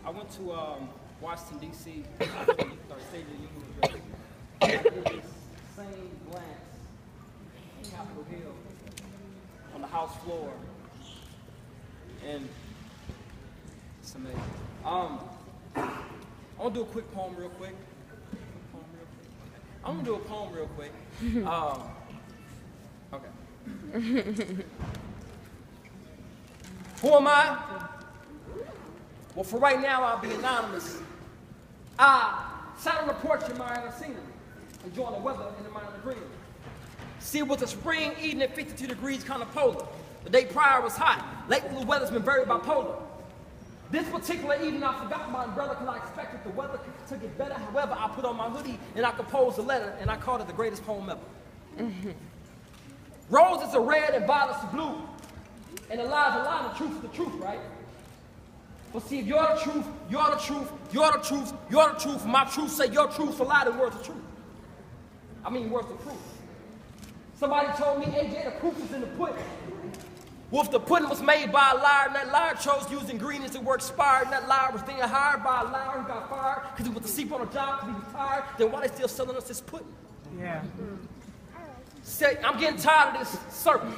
I went to Washington, D.C., our State of the Union address. I did this same glance on Capitol Hill on the House floor. And it's amazing. I'm going to do a quick poem real quick. I'm going to do a poem real quick. Okay. Who am I? Well, for right now, I'll be anonymous. I sat on the porch admiring the scenery, enjoying the weather and admiring the greenery. See, it was a spring evening at 52 degrees, kind of polar. The day prior was hot. Lately, the weather's been very bipolar. This particular evening, I forgot my umbrella because I expected the weather to get better. However, I put on my hoodie and I composed a letter, and I called it the greatest poem ever. Roses are red and violets are blue. And the lies are lie, the truth is the truth, right? But see, if you're the truth, you're the truth, you're the truth, you're the truth, my truth say your truth's a lie, then where's the truth? I mean, where's the proof? Somebody told me, AJ, the proof is in the pudding. Well, if the pudding was made by a liar, and that liar chose using ingredients that were expired, and that liar was then hired by a liar who got fired because he was asleep on a job because he was tired, then why are they still selling us this pudding? Yeah. Say, I'm getting tired of this circus.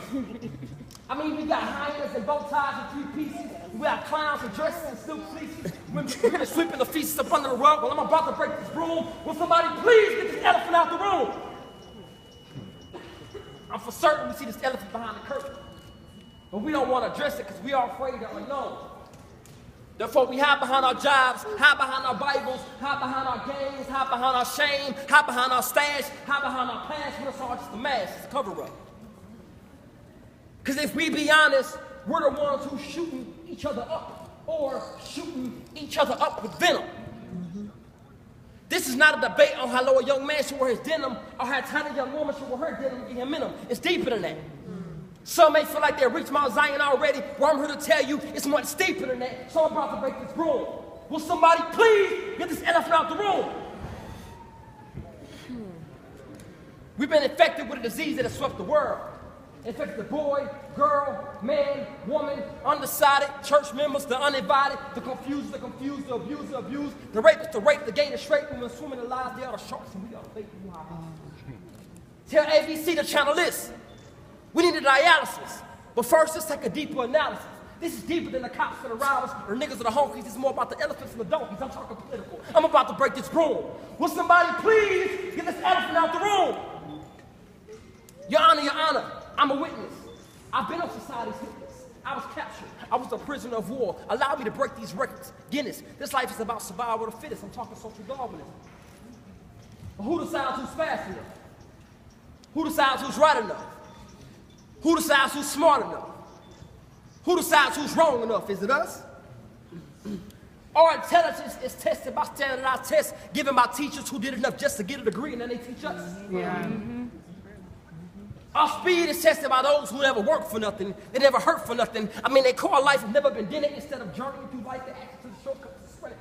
I mean, we got hyenas and bow ties and 3 pieces. We got clowns and dresses and silk fleeces. Women sweeping the feces up under the rug. Well, I'm about to break this broom. Will somebody please get this elephant out the room? I'm for certain we see this elephant behind the curtain. But we don't want to address it because we are afraid of the unknown. Therefore, we hide behind our jobs, hide behind our Bibles, hide behind our games, hide behind our shame, hide behind our stash, hide behind our past, when it's all just a mask, it's a cover-up. Because if we be honest, we're the ones who's shooting each other up or shooting each other up with venom. This is not a debate on how low a young man should wear his denim or how tight a young woman should wear her denim and get him minimum. It's deeper than that. Some may feel like they reached Mount Zion already. Well, I'm here to tell you it's much steeper than that. So I'm about to break this broom. Will somebody please get this elephant out the room? We've been infected with a disease that has swept the world. Infected the boy, girl, man, woman, undecided, church members, the uninvited, the confused, the abused, the abused, the rapist, the rape, the gay, the straight, women swimming in lies, they are the sharks and we are the bait. Tell ABC to channel this. We need a dialysis. But first, let's take a deeper analysis. This is deeper than the cops and the robbers or niggas or the honkies. This is more about the elephants and the donkeys. I'm talking political. I'm about to break this broom. Will somebody please get this elephant out the room? Your Honor, I'm a witness. I've been on society's hit list. I was captured. I was a prisoner of war. Allow me to break these records. Guinness, this life is about survival of the fittest. I'm talking social Darwinism. But who decides who's fast enough? Who decides who's right enough? Who decides who's smart enough? Who decides who's wrong enough? Is it us? Our intelligence is tested by standardized tests given by teachers who did enough just to get a degree and then they teach us. Yeah. Our speed is tested by those who never worked for nothing. They never hurt for nothing. I mean, they call life has never been dinner. Instead of journeying through life, they access to the shortcuts to spread.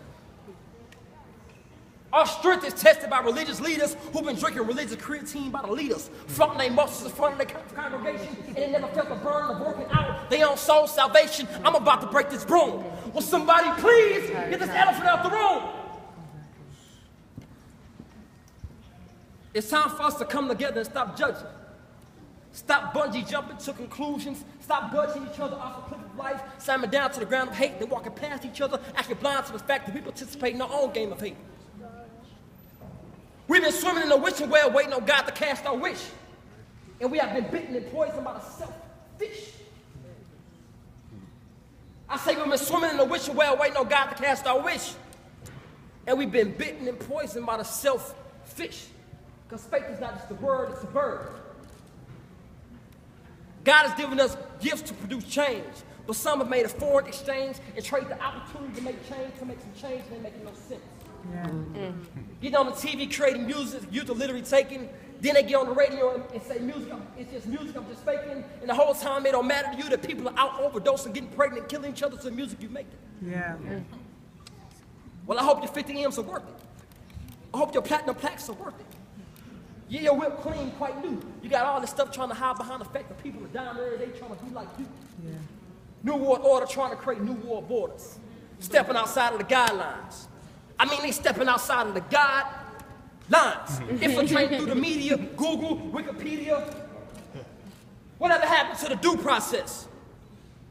Our strength is tested by religious leaders who've been drinking religious creatine by the leaders, flaunting their muscles in front of their congregation, and they never felt the burn of working out their own soul salvation. I'm about to break this broom. Will somebody please get this elephant out the room? It's time for us to come together and stop judging. Stop bungee jumping to conclusions. Stop budging each other off a cliff of life, slamming down to the ground of hate, then walking past each other, acting blind to the fact that we participate in our own game of hate. We've been swimming in a wishing well, waiting on God to cast our wish. And we have been bitten and poisoned by the selfish. I say we've been swimming in a wishing well, waiting on God to cast our wish. And we've been bitten and poisoned by the selfish. Because faith is not just a word, it's a verb. God has given us gifts to produce change, but some have made a foreign exchange and trade the opportunity to make change to make some change and it making no sense. Yeah. Getting on the TV, creating music, youth are literally taking, then they get on the radio and say music, it's just music, I'm just faking, and the whole time it don't matter to you that people are out overdosing, getting pregnant, killing each other to the music you make. Yeah. Well, I hope your 50 M's are worth it. I hope your platinum plaques are worth it. Yeah, your whip clean, quite new. You got all this stuff trying to hide behind the fact that people are down there, they trying to be like you. Yeah. New world order trying to create new world borders. stepping outside of the guidelines. I mean, they stepping outside of the guidelines. Infiltrating through the media, Google, Wikipedia. Whatever happened to the due process?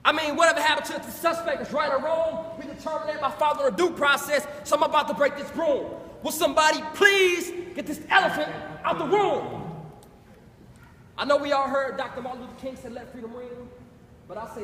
I mean, whatever happened to the suspect is right or wrong, we determine that by following a due process, so I'm about to break this broom. Will somebody please get this elephant out the room? I know we all heard Dr. Martin Luther King said, let freedom ring, but I say